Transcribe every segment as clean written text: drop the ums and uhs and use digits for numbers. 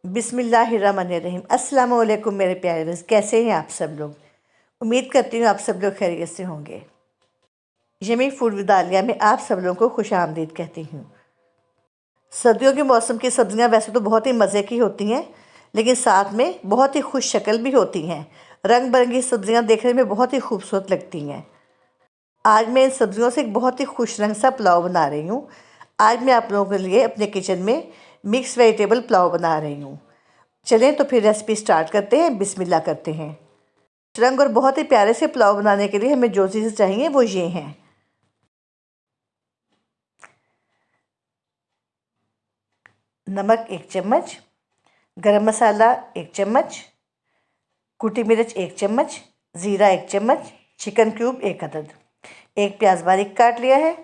बिस्मिल्लाहिर्रहमानिर्रहीम। अस्सलाम वालेकुम मेरे प्यारे दोस्त, कैसे हैं आप सब लोग। उम्मीद करती हूँ आप सब लोग खैरियत से होंगे। यमी फूड विद आलिया में आप सब लोगों को खुश आमदीद कहती हूँ। सर्दियों के मौसम की सब्ज़ियाँ वैसे तो बहुत ही मज़े की होती हैं, लेकिन साथ में बहुत ही खुश शक्ल भी होती हैं। रंग बिरंगी सब्ज़ियाँ देखने में बहुत ही खूबसूरत लगती हैं। आज मैं इन सब्ज़ियों से एक बहुत ही खुश रंग सा पुलाव बना रही हूँ। आज मैं आप लोगों के लिए अपने किचन में मिक्स वेजिटेबल पुलाव बना रही हूँ। चलें तो फिर रेसिपी स्टार्ट करते हैं, बिस्मिल्लाह करते हैं। रंग और बहुत ही प्यारे से पुलाव बनाने के लिए हमें जो चीज़ें चाहिए वो ये हैं। नमक 1 चम्मच, गरम मसाला 1 चम्मच, कुटी मिर्च 1 चम्मच, ज़ीरा 1 चम्मच, चिकन क्यूब 1 अदद, 1 प्याज बारीक काट लिया है,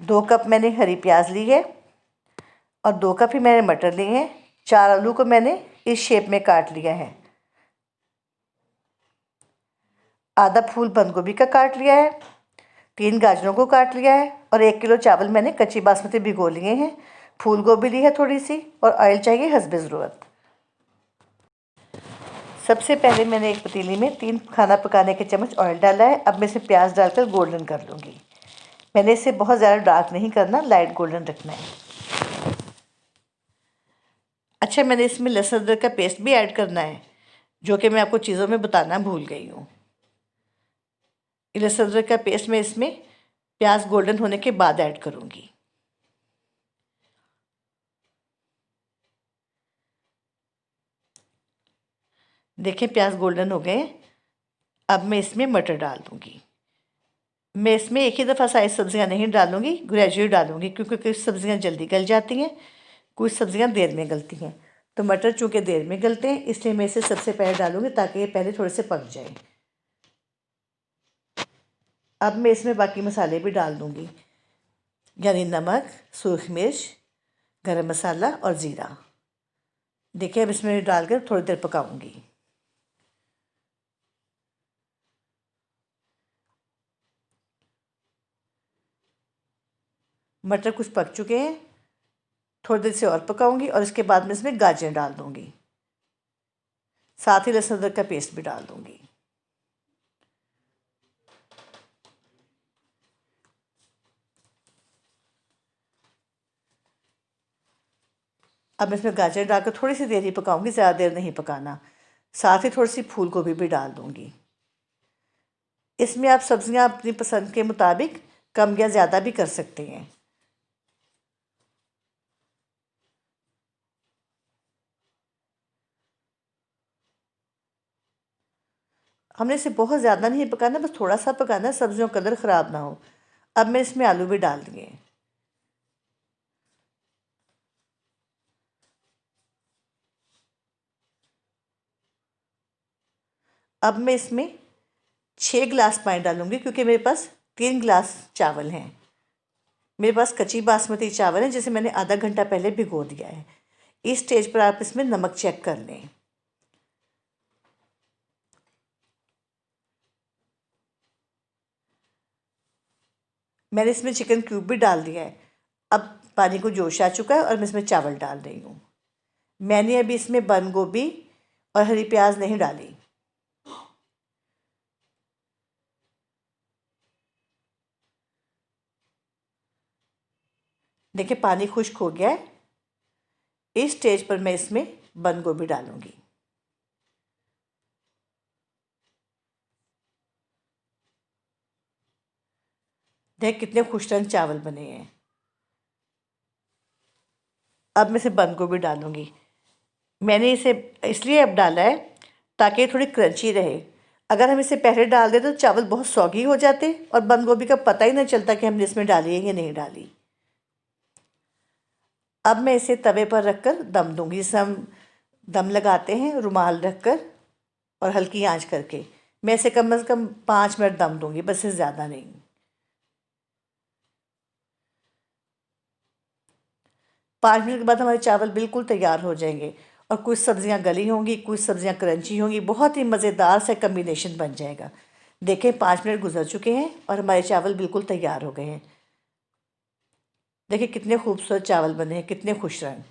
2 कप मैंने हरी प्याज ली है और 2 कप ही मैंने मटर लिए हैं। 4 आलू को मैंने इस शेप में काट लिया है। आधा फूल बंद गोभी का काट लिया है, 3 गाजरों को काट लिया है और 1 किलो चावल मैंने कच्ची बासमती भिगो लिए हैं। फूल गोभी ली है थोड़ी सी और ऑयल चाहिए हस्बे ज़रूरत। सबसे पहले मैंने एक पतीली में 3 खाना पकाने के चम्मच ऑयल डाला है। अब मैं इसे प्याज डालकर गोल्डन कर लूँगी। मैंने इसे बहुत ज़्यादा डार्क नहीं करना, लाइट गोल्डन रखना है। अच्छा, मैंने इसमें लहसुन अदरक का पेस्ट भी ऐड करना है, जो कि मैं आपको चीज़ों में बताना भूल गई हूँ। लहसुन अदरक का पेस्ट मैं इसमें प्याज गोल्डन होने के बाद ऐड करूँगी। देखें प्याज गोल्डन हो गए। अब मैं इसमें मटर डाल दूँगी। मैं इसमें एक ही दफ़ा सारी सब्ज़ियाँ नहीं डालूँगी, ग्रेजुअली डालूँगी, क्योंकि कुछ सब्ज़ियाँ जल्दी गल जाती हैं, कुछ सब्ज़ियाँ देर में गलती हैं। तो मटर चूँकि देर में गलते हैं, इसलिए मैं इसे सबसे पहले डालूँगी ताकि ये पहले थोड़े से पक जाए। अब मैं इसमें बाकी मसाले भी डाल दूँगी, यानी नमक, सूखी मिर्च, गरम मसाला और ज़ीरा। देखिए अब इसमें डालकर थोड़ी देर पकाऊँगी। मटर कुछ पक चुके हैं, थोड़ी देर से और पकाऊंगी और इसके बाद में इसमें गाजर डाल दूंगी, साथ ही लहसुन अदरक का पेस्ट भी डाल दूंगी। अब इसमें गाजर डालकर थोड़ी सी देर ही पकाऊंगी, ज़्यादा देर नहीं पकाना। साथ ही थोड़ी सी फूल गोभी भी डाल दूंगी। इसमें आप सब्जियां अपनी पसंद के मुताबिक कम या ज़्यादा भी कर सकते हैं। हमने इसे बहुत ज़्यादा नहीं पकाना, बस थोड़ा सा पकाना है, सब्जियों का कलर ख़राब ना हो। अब मैं इसमें आलू भी डाल दिए। अब मैं इसमें 6 गिलास पानी डालूंगी, क्योंकि मेरे पास 3 गिलास चावल हैं। मेरे पास कच्ची बासमती चावल है, जिसे मैंने आधा घंटा पहले भिगो दिया है। इस स्टेज पर आप इसमें नमक चेक कर लें। मैंने इसमें चिकन क्यूब भी डाल दिया है। अब पानी को जोश आ चुका है और मैं इसमें चावल डाल रही हूँ। मैंने अभी इसमें बंद गोभी और हरी प्याज नहीं डाली। देखिए पानी खुश्क हो गया है। इस स्टेज पर मैं इसमें बंद गोभी डालूंगी। देख कितने खुश रंग चावल बने हैं। अब मैं इसे बंद गोभी डालूंगी। मैंने इसे इसलिए अब डाला है ताकि ये थोड़ी क्रंची रहे। अगर हम इसे पहले डाल दें तो चावल बहुत सौगी हो जाते और बंद गोभी का पता ही नहीं चलता कि हमने इसमें डाली है या नहीं डाली। अब मैं इसे तवे पर रखकर दम दूंगी, जिसे हम दम लगाते हैं रुमाल रखकर और हल्की आंच करके। मैं इसे कम से कम 5 मिनट दम दूंगी, बस इससे ज़्यादा नहीं। 5 मिनट के बाद हमारे चावल बिल्कुल तैयार हो जाएंगे और कुछ सब्जियां गली होंगी, कुछ सब्जियां क्रंची होंगी। बहुत ही मज़ेदार सा कम्बिनेशन बन जाएगा। देखें 5 मिनट गुजर चुके हैं और हमारे चावल बिल्कुल तैयार हो गए हैं। देखिए कितने खूबसूरत चावल बने हैं, कितने खुश रंग।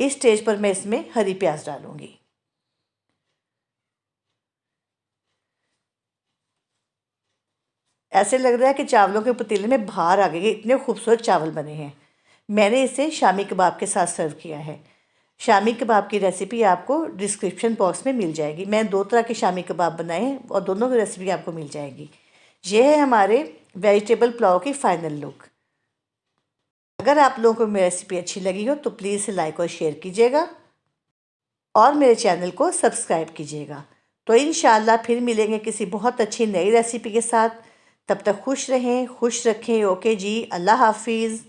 इस स्टेज पर मैं इसमें हरी प्याज डालूँगी। ऐसे लग रहा है कि चावलों के पतीले में बाहर आ गई, इतने खूबसूरत चावल बने हैं। मैंने इसे शामी कबाब के साथ सर्व किया है। शामी कबाब की रेसिपी आपको डिस्क्रिप्शन बॉक्स में मिल जाएगी। मैं 2 तरह के शामी कबाब बनाए हैं और दोनों की रेसिपी आपको मिल जाएगी। ये है हमारे वेजिटेबल पुलाव की फ़ाइनल लुक। अगर आप लोगों को मेरी रेसिपी अच्छी लगी हो तो प्लीज़ लाइक और शेयर कीजिएगा और मेरे चैनल को सब्सक्राइब कीजिएगा। तो इंशाअल्लाह फिर मिलेंगे किसी बहुत अच्छी नई रेसिपी के साथ। तब तक खुश रहें, खुश रखें। ओके जी, अल्लाह हाफिज़।